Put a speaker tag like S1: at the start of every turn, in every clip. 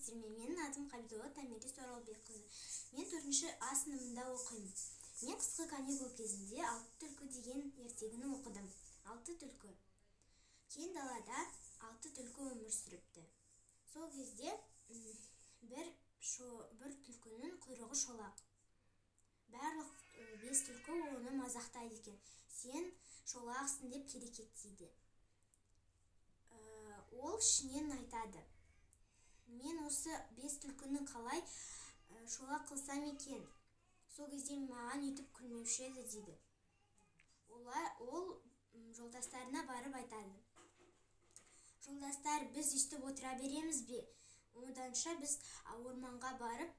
S1: сәлеметсіздер ме? Менің атым Қабидолла Томирис Оралбекқызы. Мен 4-ші А сыныбында оқимын. Мен қысқы каникул кезінде «Алты түлкі» деген ертегіні оқыдым. Алты түлкі. Кең далада 6 түлкі өмір сүріпті. Сол кезде бір түлкінің құйрығы шолақ. Барлық 5 түлкі оны мазақтайды екен. Сен шолақсың деп керекеттейді. Ол ішінен айтады: мен осы 5 түлкіні қалай шолақ қылсам екен? Сол кезде маған үйтіп күлмеуші еді дейді. Ол жолдастарына барып айтады: жолдастар, біз үстіп отыра береміз бе? Оданша біз орманға барып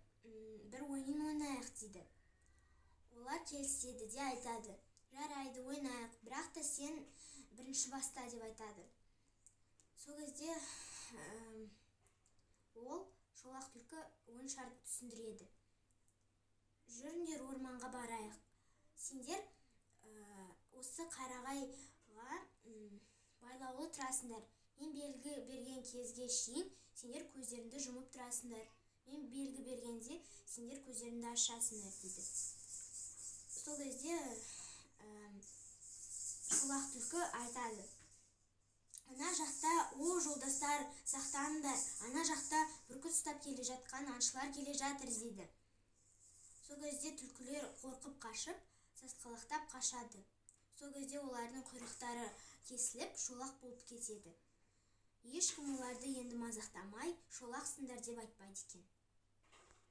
S1: бір ойын ойнайық дейді. Олар келіседі де айтады: жарайды, ойнайық, бірақ та сен бірінші баста деп айтады. Сол кезде ол шолақ түлкі ойын шартын түсіндіреді. Жүріңдер, орманға барайық. Сендер осы қарағайға байлаулы тұрасыңдар. Мен белгі берген кезге шейін сендер көздеріңді жұмып тұрасыңдар. Мен белгі бергенде сендер көздеріңді ашасыңдар дейді. Сол кезде шолақ түлкі айтады: ана жақта, жолдастар, сақтаныңдар, ана жақта бүркіт ұстап келе жатқан аңшылар келе жатыр дейді. Сол кезде түлкілер қорқып қашып, сасқалақтап қашады. Сол кезде олардың құйрықтары кесіліп, шолақ болып кетеді. Ешкім оларды енді мазақтамай, шолақсыңдар деп айтпайды екен.